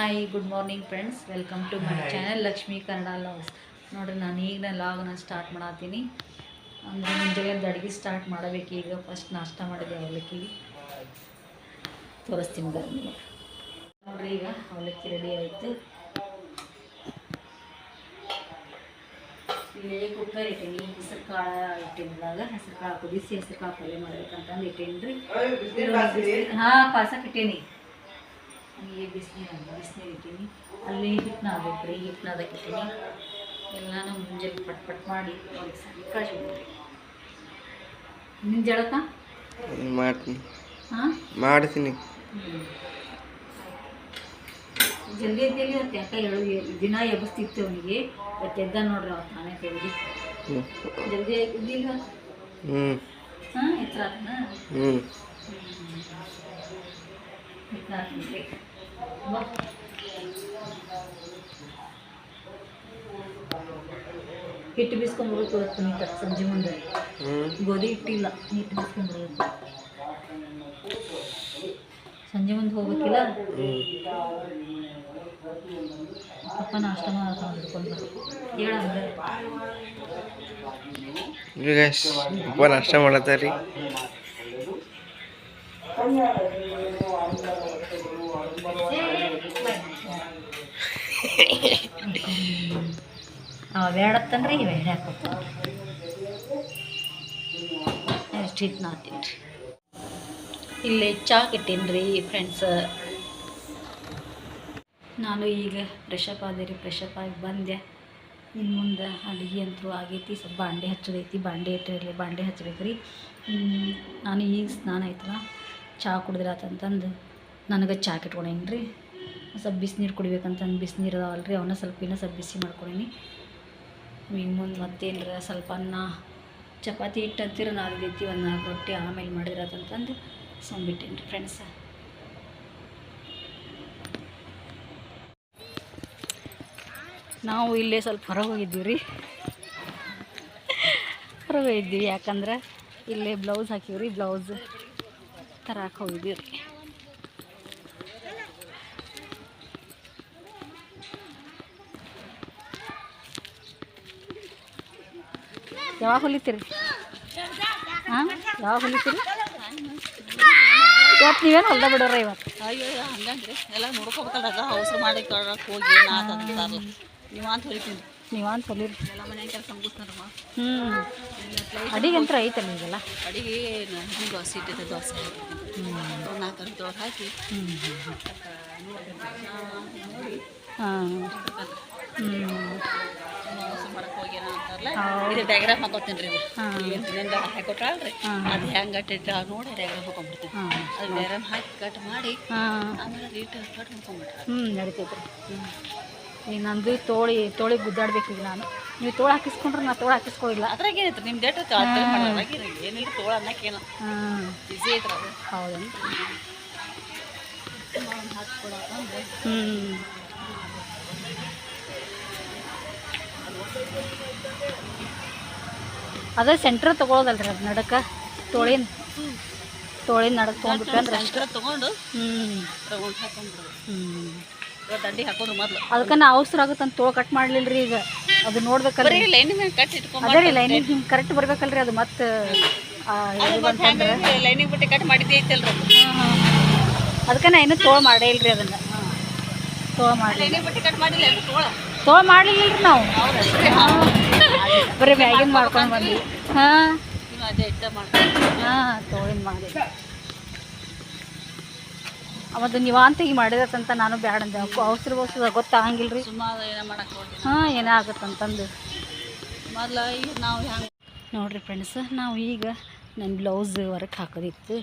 Hi good morning friends, welcome to my channel Lakshmi Kannada vlogs. ನೋಡಿರಿ, ನಾನು ಈಗ ಲಾಗ್ನ ಸ್ಟಾರ್ಟ್ ಮಾಡತ್ತೀನಿ. ಅಂದರೆ ಮುಂಜಾನೆ ಅಡುಗೆ ಸ್ಟಾರ್ಟ್ ಮಾಡಬೇಕು. ಈಗ ಫಸ್ಟ್ ನಾಷ್ಟ ಮಾಡಿದೆ, ಅವಲಕ್ಕಿ ತೋರಿಸ್ತೀನಿ ಬನ್ನಿ. ನೋಡಿರಿ, ಈಗ ಅವಲಕ್ಕಿ ರೆಡಿ ಆಯಿತು. ಇಲ್ಲಿ ಕುಕ್ಕರ್ ಇಟ್ಟೀನಿ, ಹೆಸರು ಕಾಳು ಇಟ್ಟಿದ್ದಾಗ ಹೆಸರು ಕಾಳು ಕುದಿಸಿ ಹೆಸರು ಕಾಳು ಪಲ್ಯ ಮಾಡ್ಬೇಕಂತಂದು ಇಟ್ಟೀನಿ ರೀ. ಹಾಂ, ಪಾಸಕ್ಕೆ ಇಟ್ಟೀನಿ. ಈಗ ಬಿಸಿನೀರು ಇಟ್ಟೀನಿ. ಅಲ್ಲಿ ಹಿಟ್ಟು ನಾದಬೇಕು ರೀ, ಹಿಟ್ಟು ನಾದಕ್ಕೆ ಇಟ್ಟೀನಿ. ಎಲ್ಲನೂ ಮುಂಜಾನೆ ಪಟ್ ಪಟ್ ಮಾಡಿ ಅವ್ರಿಗೆ ಕಳಿಸಿ ಬಿಡ್ರಿ. ನಿನ್ನ ಜಳಕ ಮಾಡ್ತೀನಿ. ಹಾಂ, ಮಾಡ್ತೀನಿ. ಜಲ್ದಿ ಎದ್ದೇಳಿ. ಅವತ್ತು ಯಾಕೆ ದಿನ ಎಬ್ಬಿಸ್ತಿತ್ತು ಅವನಿಗೆ. ಇವತ್ತು ಎದ್ದ ನೋಡ್ರಿ, ಅವತ್ತು ನಾನೇ ತೆಗ್ದು ಜಲ್ದಿ ಇದ್ದೀಗ. ಹಾಂ, ಎತ್ತರ ಹಿಟ್ಟು ಬೀಸ್ಕೊಂಡ್ಬಿಡ್ಬೇಕು. ಇವತ್ತು ನೀಟ ಸಂಜೆ ಮುಂದೆ ಗೋಧಿ ಹಿಟ್ಟಿಲ್ಲ, ಹಿಟ್ಟು ಬೀಸ್ಕೊಂಡ್ಬಿಡ್ಬೇಕು. ಸಂಜೆ ಮುಂದೆ ಹೋಗ್ಬೇಕಿಲ್ಲ. ಅಪ್ಪ ನಾಷ್ಟ ಮಾಡ್ಕೊಂಡು ಹೇಳಂದ್ರೆ ಅಪ್ಪ ನಾಷ್ಟ ಮಾಡತ್ತಾರಿ. ಬೇಡತ್ತಂದ್ರೆ ಇವೆ ಹಾಕೋತ ಎಷ್ಟು ಹಿಟ್ಟು ನಾತೀನಿ ರೀ. ಇಲ್ಲಿ ಚಾಕ್ ಇಟ್ಟೀನಿ ರೀ ಫ್ರೆಂಡ್ಸ್. ನಾನು ಈಗ ಫ್ರೆಶಪ್ ಆದೆ ರೀ. ಫ್ರೆಶಪ್ ಆಗಿ ಬಂದೆ. ಇನ್ನು ಮುಂದೆ ಅಡುಗೆ ಅಂತೂ ಆಗೈತಿ. ಸ್ವಲ್ಪ ಬಾಂಡೆ ಹಚ್ಚೋದೈತಿ. ಬಾಂಡೆ ಇಟ್ಟಿರಲಿ, ಬಾಂಡೆ ಹಚ್ಬೇಕು ರೀ. ನಾನು ಈಗ ಸ್ನಾನ ಆಯ್ತಲ್ಲ, ಚಹಾ ಕುಡಿದ್ರಾತಂತಂದು ನನಗೆ ಚಾಕ್ ಇಟ್ಕೊಂಡೇನಿ ರೀ. ಸ್ವಲ್ಪ ಬಿಸಿನೀರು ಕುಡಿಬೇಕಂತಂದು ಬಿಸಿನೀರು ಅದಾವಲ್ಲ ರೀ, ಅವನ್ನ ಸ್ವಲ್ಪ ಇನ್ನೂ ಸ್ವಲ್ಪ ಬಿಸಿ ಮಾಡ್ಕೊಂಡೀನಿ. ಈಗ ಮುಂದೆ ಮತ್ತೇನರ ಸ್ವಲ್ಪ ಅನ್ನ ಚಪಾತಿ ಹಿಟ್ಟು ಅಂತೀರ ನಾದಿದ್ದೈತಿ. ಒಂದು 4 ರೊಟ್ಟಿ ಆಮೇಲೆ ಮಾಡಿದ್ರಾತಂತಂದು ಸುಮ್ಬಿಟ್ಟೇನಿ ರೀ ಫ್ರೆಂಡ್ಸ. ನಾವು ಇಲ್ಲೇ ಸ್ವಲ್ಪ ಹೊರಗೆ ಹೋಗಿದ್ದೀವಿ ರೀ. ಹೊರಗೆ ಹೋಗಿದ್ದೀವಿ ಯಾಕಂದ್ರೆ ಇಲ್ಲೇ ಬ್ಲೌಸ್ ಹಾಕಿವಿ ರೀ. ಬ್ಲೌಸ್ ತರಕ್ಕೆ ಹೋಗಿದ್ದೀವಿ ರೀ. ಯಾವಾಗ ಹೊಲಿತೀರಿ? ಹಾಂ, ಯಾವಾಗ ಹೊಲಿತೀರಿ? ಇವತ್ತು ನೀವೇನು ಹೊಲ್ದ ಬಿಡೋರ ಇವತ್ತು? ಅಯ್ಯೋ, ಹಂಗಂದ್ರಿ ಎಲ್ಲ ನೋಡ್ಕೋಬೇಕಲ್ಲ. ಅವಸರ ಮಾಡಿ ಕೊಡಕ್ಕೆ ಹೋಗಿ ನಾತಂತಾರಲ್ಲ. ನೀವಂತ ಹೊಲಿತೀನಿ. ನೀವಂತ ಹೊಲಿರಿ. ಎಲ್ಲ ಮನೆ ಕೆಲಸ ಮುಗಿಸ್ತಾರಮ್ಮ. ಅಡಿಗೆ ಅಂತ ಐತಲ್ಲ ಈಗೆಲ್ಲ. ಅಡಿಗೆ ದೋಸೆ ಇಟ್ಟಿದ್ದೆ. ದೋಸೆ 4 ತೊಳೆದು ಹಾಕಿ ಹಾಂ. ಮಾಡಕ್ಕೆ ಹೋಗ್ಯಾನ ಅಂತಾರಲ್ಲ. ಇದು ಡಯಾಗ್ರಾಮ್ ಹಾಕೋತೀನಿ ರೀ. ಏನು ಹಾಕೊಟ್ರಲ್ರಿ, ಅದು ಹೆಂಗೆ ಅಟ್ಟಿಟ್ಟ ನೋಡಿ ಡಯಾಗ್ರಾಮ್ ಹಾಕೊಂಡ್ಬಿಡ್ತೀನಿ. ಅದು ಡಯಾಗ್ರಾಮ್ ಹಾಕಿ ಕಟ್ ಮಾಡಿ ಆಮೇಲೆ ರೀಟ್ ಕಟ್ ಮಾಡ್ಕೊಂಡ್ಬಿಟ್ರೆ ನಡಿತೈತೆ ರೀ. ಈಗ ನಂದು ತೋಳಿ ಗುದ್ದಾಡ್ಬೇಕು. ಈಗ ನಾನು ನೀವು ತೋಳು ಹಾಕಿಸ್ಕೊಂಡ್ರೆ ನಾ ತೋಳು ಹಾಕಿಸ್ಕೊಳ್ಳಿಲ್ಲ. ಅದ್ರಾಗ ಏನೈತೆ ನಿಮ್ಮ ಡೇಟ್ ಏನಿಲ್ಲ. ತೋಳು ಅನ್ನೋಕ್ಕೇನು ಈಸಿ ಐತ್ರ ಅದು. ಹೌದಾ? ಹಾಕ್ಕೊಡಂದ್ರೆ ಅದೇ ಸೆಂಟ್ರ್ ತೊಗೊಳೋದಲ್ರಿ, ಅದು ನಡಕ್ಕೆ ತೋಳಿನ ನಡಕ್ಕೆ ತೊಗೊಂಡ್ಬಿಟ್ರೆ ಅಂದ್ರೆ ಅಷ್ಟು ತೊಗೊಂಡು ರೌಂಡ್ ಹಾಕೊಂಡ್ಬಿಡೋದು. ದಂಡಿ ಹಾಕೊಂಡ್ರು ಮೊದಲು. ಅದಕ್ಕೆ ನಾ ಅವಸರ ಆಗುತ್ತಂತ ತೋಳು ಕಟ್ ಮಾಡಲಿಲ್ಲ ರೀ. ಈಗ ಅದು ನೋಡ್ಬೇಕಲ್ರಿ, ಲೈನಿಂಗ್ ಮೇಲೆ ಕಟ್ ಇಟ್ಕೊಂಡು ಅದೇ ರೀ ಲೈನಿಂಗ್ ಹಿಂಗೆ ಕರೆಕ್ಟ್ ಬರ್ಬೇಕಲ್ರಿ. ಅದು ಮತ್ತೆ ಲೈನಿಂಗ್ ಬಿಟ್ಟು ಕಟ್ ಮಾಡಿದ್ದೆ ಐತಲ್ರಿ. ಅದಕ್ಕೆ ನಾ ಇನ್ನೂ ತೋಳು ಮಾಡೇ ಇಲ್ರಿ. ಅದನ್ನು ತೋಳು ಮಾಡಿ ಲೈನಿಂಗ್ ಬಿಟ್ಟು ಕಟ್ ಮಾಡಿಲ್ಲ ತೋಳು ಮಾಡಲಿಲ್ಲ ರೀ ನಾವು. ಬರೀ ಮ್ಯಾಗಿನ ಮಾಡ್ಕೊಂಡು ಬಂದ್ವಿ. ಹಾಂ, ಅದೇ ಇಷ್ಟ ಮಾಡ್ಕೊಂಡು ಹಾಂ, ತೋಳಿನ ಮಾಡಿ ಅವತ್ತು ನೀವಂತಿಗೆ ಮಾಡಿದತ್ತಂತ ನಾನು ಬ್ಯಾಡ ಅಂದೆ. ಅವಸರ ಗೊತ್ತಾಗಂಗಿಲ್ಲ ರೀ. ಸುಮಾರು ಏನೋ ಮಾಡಕ್ಕೆ ಹೋಗಿ ಹಾಂ, ಏನೇ ಆಗುತ್ತಂತಂದು ಮೊದಲು ಈಗ ನಾವು ಹೆಂಗೆ ನೋಡಿರಿ ಫ್ರೆಂಡ್ಸ್. ನಾವು ಈಗ ನನ್ನ ಬ್ಲೌಸ್ ವರ್ಕ್ ಹಾಕೋದಿತ್ತು,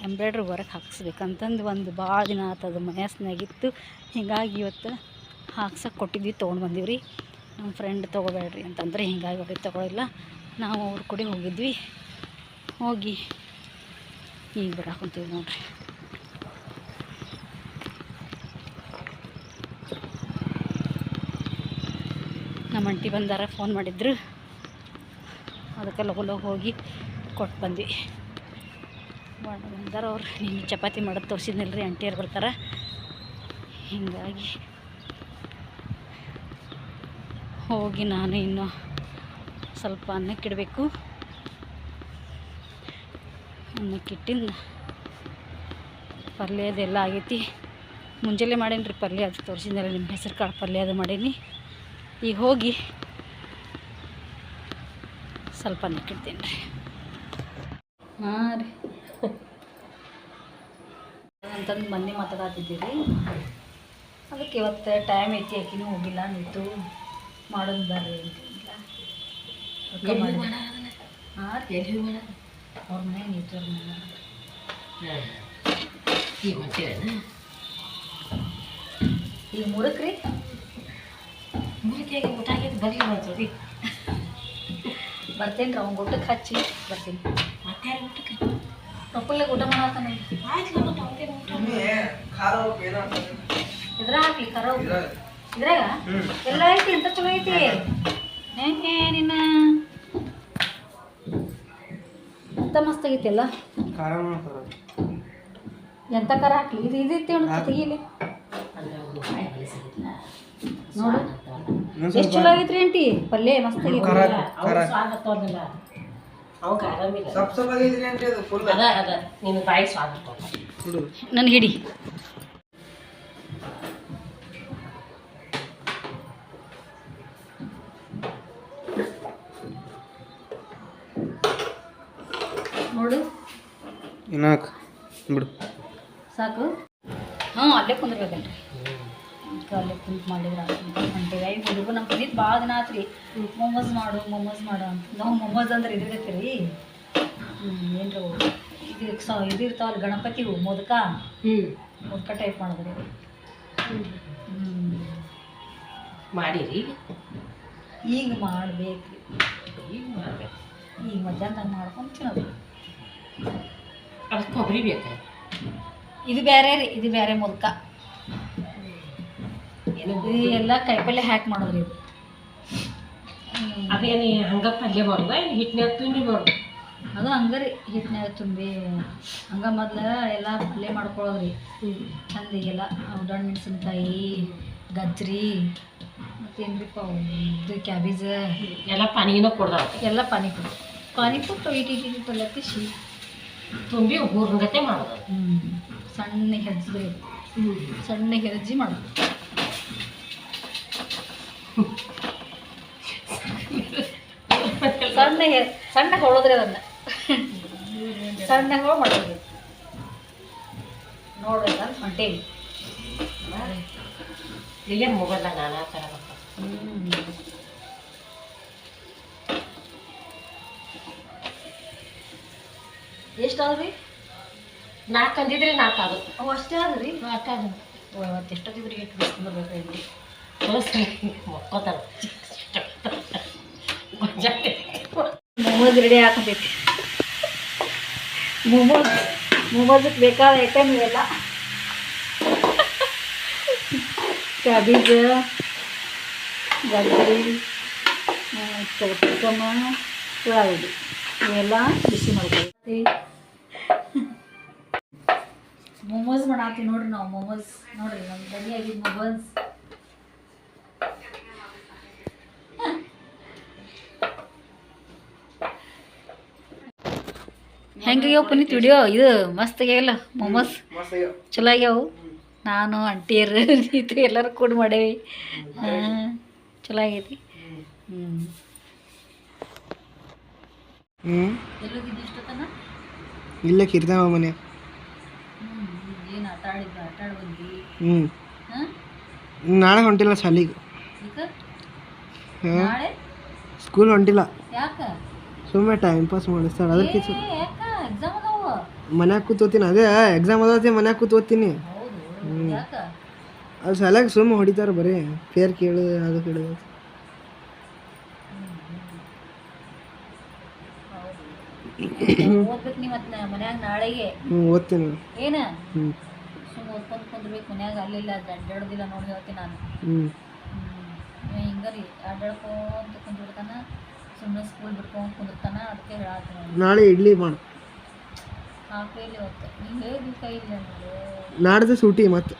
ಎಂಬ್ರಾಯ್ಡ್ರಿ ವರ್ಕ್ ಹಾಕಿಸ್ಬೇಕಂತಂದು ಒಂದು ಭಾಳ ದಿನ ಆತದು ಮನೆಯಾಗಿತ್ತು. ಹೀಗಾಗಿ ಇವತ್ತು ಹಾಕ್ಸಕ್ಕೆ ಕೊಟ್ಟಿದ್ವಿ, ತೊಗೊಂಡು ಬಂದೀವಿ ರೀ. ನಮ್ಮ ಫ್ರೆಂಡ್ ತೊಗೋಬೇಡ್ರಿ ಅಂತಂದ್ರೆ ಹೀಗಾಗಿ ಅವ್ರಿಗೆ ತೊಗೊಳಿಲ್ಲ. ನಾವು ಅವ್ರ ಕೂಡ ಹೋಗಿದ್ವಿ. ಹೋಗಿ ಈಗ ಬರಾಕೊಂತೀವಿ ನೋಡ್ರಿ. ನಮ್ಮ ಅಂಟಿ ಬಂದಾರ, ಫೋನ್ ಮಾಡಿದ್ರು. ಅದಕ್ಕೆ ಲಗು ಹೋಗಿ ಕೊಟ್ಟು ಬಂದ್ವಿ. ಬಂದಾರ ಅವ್ರು. ನಿನ್ನೆ ಚಪಾತಿ ಮಾಡೋದು ತೋರಿಸಿದ್ನಲ್ರಿ, ಆಂಟಿಯರು ಬರ್ತಾರೆ. ಹೀಗಾಗಿ ಹೋಗಿ ನಾನು ಇನ್ನು ಸ್ವಲ್ಪ ಅನ್ನಕ್ಕಿಡಬೇಕು. ಅನ್ನಕ್ಕಿಟ್ಟಿಂದ ಪಲ್ಯ ಅದೆಲ್ಲ ಆಗೈತಿ. ಮುಂಜಾನೆ ಮಾಡೇನಿ ರೀ ಪಲ್ಯ, ಅದು ತೋರಿಸಿದ್ನಲ್ಲ ನಿಮ್ಮ ಹೆಸರು ಕಾಳು ಪಲ್ಯ ಅದು ಮಾಡೀನಿ. ಈಗ ಹೋಗಿ ಸ್ವಲ್ಪ ಅನ್ನಕ್ಕಿಡ್ತೀನಿ ರೀ. ಹಾಂ ರೀ ಅಂತಂದು ಮೊನ್ನೆ ಮಾತಾಡ್ತಿದ್ದೀರಿ, ಅದಕ್ಕೆ ಇವತ್ತು ಟೈಮ್ ಐತಿ, ಆಕಿನೂ ಹೋಗಿಲ್ಲ, ನಿಂತು ಮಾಡೋದು ಬರ್ರಿ ಅಂತಿಲ್ಲ. ಹಾಂ ಅವ್ರ ಮನೆ ನೀತು ಅವ್ರ ಮನೆ ಈಗ ಮುರಕ್ಕೆ ರೀ ಊಟ ಆಗೈತೆ ಬರ್ರಿ ಮಾಡ್ತೀವಿ. ಬರ್ತೇನೆ ರೀ ಅವ್ನ ಊಟಕ್ಕೆ ಹಚ್ಚಿ ಬರ್ತೀನಿ. ಮತ್ತೆ ಯಾರು ಊಟಕ್ಕೆ ರೊಕ್ಕಲ್ಲೆ ಊಟ ಮಾಡತ್ತಾನೆ. ಇದ್ರ ಹಾಕ್ಲಿ ಖರ ಇದ್ರಾಗ ಎಲ್ಲ ಐತಿ, ಎಂತ ಚಲೋ ಐತಿ. ಹೆಂಗೆ ನಿನ್ನ ಎಂತ ಮಸ್ತ್ ಆಗೈತಿ ಎಲ್ಲ. ಎಂತ ಖರ ಹಾಕ್ಲಿ, ಇದು ಇದೈತಿ ಅಣ್ಣ ತೆಗೀಲಿ ನೋಡು ಎಷ್ಟು ಚಲೋ ಆಗೈತ್ರಿ ಆಂಟಿ. ಪಲ್ಯ ಮಸ್ತ್ ಆಗೈತಿ. ನನ್ ಹಿಡಿ. ನೋಡು ಬಿಡು ಸಾಕು. ಹಾಂ ಅಲ್ಲೇ ಕುಂದ್ರಬೇಕಲ್ರಿ, ಅಲ್ಲೇ ಕುಂತು ಮಾಡಿದ್ರೆ ಹೊಂಟೇವಿ. ಐದು ಹುಡುಗು ನಮ್ಮ ಕಲಿತು ಭಾಳ ದಿನ ಆತ್ರಿ. ಮೊಮೋಸ್ ಮಾಡು ಅಂತ ನಾವು ಮೊಮೋಸ್ ಅಂದ್ರೆ ಇದಿರ್ತೀರಿ ಏನ್ರಿ ಇದು ಇದು ಇರ್ತಾವಲ್ಲ ಗಣಪತಿವು ಮೋದಕ ಟೈಪ್ ಮಾಡಿದ್ರಿ. ಮಾಡಿರಿ ಈಗ ಮಾಡ್ಬೇಕ್ರಿ, ಈಗ ಮಧ್ಯಾಹ್ನದಾಗ ಮಾಡ್ಕೊಂಡು ತಿನ್ನೋದು. ಅದಕ್ಕೆ ಕೊಬ್ಬರಿ ಬೇಕು. ಇದು ಬೇರೆ ರೀ, ಇದು ಬೇರೆ ಮೋದಕ. ಇದು ಎಲ್ಲ ಕಾಯಿಪಲ್ಲೆ ಹ್ಯಾಕ್ ಮಾಡೋದ್ರಿ. ಇದು ಅದೇನು ಹಂಗೆ ಪಲ್ಯ ಮಾಡೋದ, ಹಿಟ್ಟಿನ ತುಂಡಿ ಮಾಡೋದು? ಅದು ಹಂಗೆ ರೀ, ಹಿಟ್ಟಿನಾಗ ತುಂಬಿ ಹಂಗೆ ಮೊದ್ಲು ಎಲ್ಲ ಪಲ್ಯ ಮಾಡ್ಕೊಳ್ಳೋದ್ರಿ ಚಂದಿಗೆಲ್ಲ. ಉಡಾಣ್ ಮೆಣಸಿನ್ಕಾಯಿ, ಗಜ್ರಿ, ಮತ್ತೇನ್ರಿಪ್ಪ ಇದು ಕ್ಯಾಬೇಜ್ ಎಲ್ಲ ಪಾನಿನ ಕೊಡ್ದಾವ. ಎಲ್ಲ ಪಾನಿ ಕೊಟ್ಟು ಇಟ್ಟು ಪಲ್ಯ ಪಿಸಿ ತುಂಬಿ ಹೂರ್ಗತೆ ಮಾಡೋದು. ಸಣ್ಣಗೆ ಹೆಜ್ಜಿದ್ರಿ, ಸಣ್ಣಗೆ ಹೆಜ್ಜಿ ಮಾಡೋದು. ಸಣ್ಣಗೆ ಹೊಳೋದ್ರಿ ಅದನ್ನು, ಸಣ್ಣಗೆ ಮಾಡೋದ್ರಿ. ನೋಡ್ಬೇಕಂತ ಹೊಂಟೇವಿ. ಈಗ ಮೊಬೈಲ್ದಾಗ ನಾನಾ ಥರ ಬರ್ತಾವೆ. ಎಷ್ಟು ಆದ್ರಿ? 4 ಅಂದಿದ್ರಿ 4 ಅದು. ಅವು ಅಷ್ಟೇ ಆದ್ರಿ? 4 ಅದು. ಅವತ್ತು ಎಷ್ಟೊತ್ತಿದ್ರಿ ಎಷ್ಟು ಬಿಸ್ಕೊಂಡ್ಬರ್ಬೇಕ್ರಿ. ಮೊಕ್ಕೋತಾರ ಮೊಮೋಸ್ ರೆಡಿ ಹಾಕಬೇಕು. ಮೊಮೋಸಕ್ಕೆ ಬೇಕಾದ ಐಟಮ್ ಇವೆಲ್ಲ: ಕ್ಯಾಬೇಜ್, ಗಜ್ರಿ, ಕ್ಯಾಪ್ಸಿಕಮ್, ಉಳ್ಳಾಗಡ್ಡಿ ಇವೆಲ್ಲ ಬಿಸಿ ಮಾಡ್ತೀವಿ. ಮೊಮೋಸ್ ಮಾಡಾಕ್ತೀವಿ ನೋಡ್ರಿ ನಾವು. ಮೊಮೋಸ್ ನೋಡ್ರಿ ನಮ್ಮ ರೆಡಿ ಆಗಿದ್ದು ಮೊಮೋಸ್. ಹೆಂಗಾಗ್ಯಾವ ಪುನೀತ್ ವಿಡಿಯೋ? ಇದು ಮಸ್ತ್ ಆಗ್ಯಾವಲ್ಲ ಮೊಮೋಸ್, ಚಲೋ ಆಗ್ಯಾವು. ನಾನು ಅಂಟಿಯರು ನೀತು ಎಲ್ಲರೂ ಕೂಡ ಮಾಡೇವಿ. ಚಲೋ ಆಗೈತಿ. ಎಲ್ಲೋಗಿದ್ದು ಇಷ್ಟೊತ್ತನ? ಇಲ್ಲ ಕಿರ್ತಾವ ಮನೆ. ಏನು ಆಟ ಆಡಿದ್ದು? ಆಟ ಆಡಿ ಬಂದ್ವಿ. ನಾಳೆ ಹೊಂಟಿಲ್ಲ ಶಾಲಿಗೆ. ಈಗ ನಾಳೆ ಸ್ಕೂಲ್ ಹೊಂಟಿಲ್ಲ. ಯಾಕೆ? ಸುಮ್ಮನೆ ಟೈಮ್ ಪಾಸ್ ಮಾಡಿಸ್ತಾಳೆ. ಅದಕ್ಕೆ ಯಾಕ ಎಕ್ಸಾಮ್ ಅದಾವ? ಮನ್ಯಾಗ ಕೂತೋತೀನಿ. ಅದೇ ಎಕ್ಸಾಮ್ ಅದಾವತಿ ಮನ್ಯಾಗ ಕೂತೋತೀನಿ. ಹೌದು, ಯಾಕ? ಅದು ಶಾಲ್ಯಾಗ ಸುಮ್ಮ ಹೊಡಿತಾರೆ, ಬರೀ ಫೇರ್ ಕೇಳು ಅದು ಕೇಳು. ಓದ್ಬೇಕು ನೀವು ಮನ್ಯಾಗ ನಾಳೆಗೆ? ಓದ್ತೀನಿ. ಏನ ಸುಮ್ಮ ಓದ್ಕೊಂಡು ಕುಂದ್ರಬೇಕು ಮನ್ಯಾಗ? ಅಲ್ಲಿಲ್ಲ ಅಡ್ಡಾಡೋದಿಲ್ಲ ನೋಡಿ ಹೇಳ್ತೀನಿ ನಾನು. ಹಿಂಗ ರೀ ಅಡ್ಡಾಡ್ಕೊಂತ ಕುಂದಿರ್ತಾನ, ಸುಮ್ಮನೆ ಸ್ಕೂಲ್ ಬಿಡ್ಕೊಂಡು ಕುಂದಿರ್ತಾನ. ಅದಕ್ಕೆ ಹೇಳತ್ತೀನಿ ನಾಳೆ ಇಡ್ಲಿ ಮಾಡು. ಆ ಕೈಲಿ ಹೊತ್ತು ನೀವು ಹೇಳಿದ ಕೈ ಇಲ್ಲ ನನಗೆ. ನಾಡ್ದು ಸೂಟಿ ಮತ್ತೆ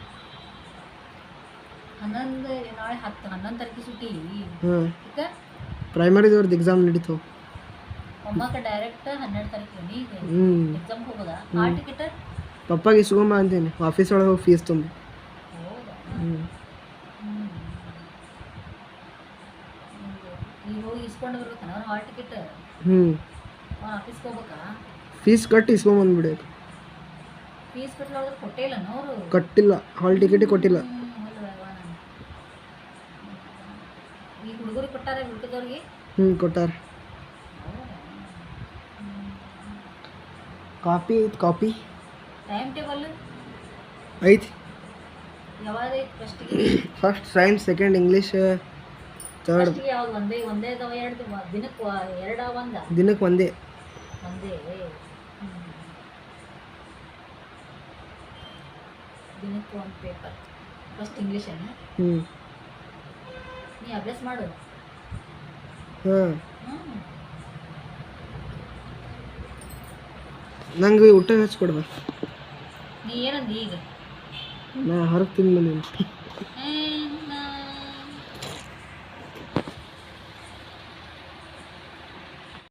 11 ನಾಳೆ 10 11 ತಾರೀಕು ಸುಟ್ಟಿ ಹಾಂ ಈಗ ಪ್ರೈಮರಿದವ್ರದ್ದು ಎಕ್ಸಾಮ್ ನಡೀತಾವೆ. ಒಮ್ಮಕ್ಕೆ ಡೈರೆಕ್ಟ್ 12 ತಾರೀಕು ಈಗ ಹ್ಞೂ ಎಕ್ಸಾಮ್ ಹೋಗೋದಾ ಹಾಲ್ ಟಿಕೆಟ್ ಪಪ್ಪಾಗೆ ಇಸ್ಕೊಂಬ ಅಂತೇನೆ ಆಫೀಸ್ ಒಳಗೆ ಹೋಗಿ ಫೀಸ್ ತುಂಬ. ಹೌದಾ ಹ್ಞೂ ಈಗ ಹೋಗಿ ಇಸ್ಕೊಂಡು ಬರ್ಬೇಕನ ಅವ್ರು ಹಾಲ್ ಟಿಕೆಟ್ ಹ್ಞೂ ಅವ್ನು ಆಫೀಸ್ಗೆ ಹೋಗ್ಬೇಕಾ ಫೀಸ್ ಕಟ್ಟಿ ಇಸ್ಕೊಂಬಂದ್ಬಿಡಬೇಕು. ಫೀಸ್ ಕಟ್ಟಲಾದ್ರೆ ಕೊಟ್ಟೇ ಇಲ್ಲನ ಅವರು ಕಟ್ಟಿಲ್ಲ, ಹಾಲ್ ಟಿಕೆಟೇ ಕೊಟ್ಟಿಲ್ಲ. ಈಗ ಹುಡುಗರಿಗೆ ಕೊಟ್ಟಾರೆ ಹುಡುಗದವ್ರಿಗೆ ಕೊಟ್ಟಾರ. ಕಾಪಿ ಐತಿ, ಕಾಪಿ ಟೈಮ್ ಟೇಬಲ್ ಐತಿ. ಯಾವಾಗ ಐತಿ ಫಸ್ಟಿಗೆ first science, second English, third ಫಸ್ಟಿಗೆ ಯಾವ್ದು ಒಂದೇ ಅದಾವ ಎರಡು ದಿನಕ್ಕೆ ಎರಡ ದಿನಕ್ಕೆ ಒಂದೇ. ದಿನಕ್ಕೆ ಒಂದು ಪೇಪರ್ ಫಸ್ಟ್ ಇಂಗ್ಲೀಷ್ ಅನ್ನ ಹ್ಞೂ ನೀ ಅಭ್ಯಾಸ ಮಾಡು. ಹಾಂ ಹ್ಞೂ ನಂಗೆ ಊಟ ಹಚ್ಕೊಡ್ಬ. ನೀ ಏನಂದಿ ಈಗ ನಾ ಹೊರಗೆ ತಿಂದು ಬಂದೀನಿ.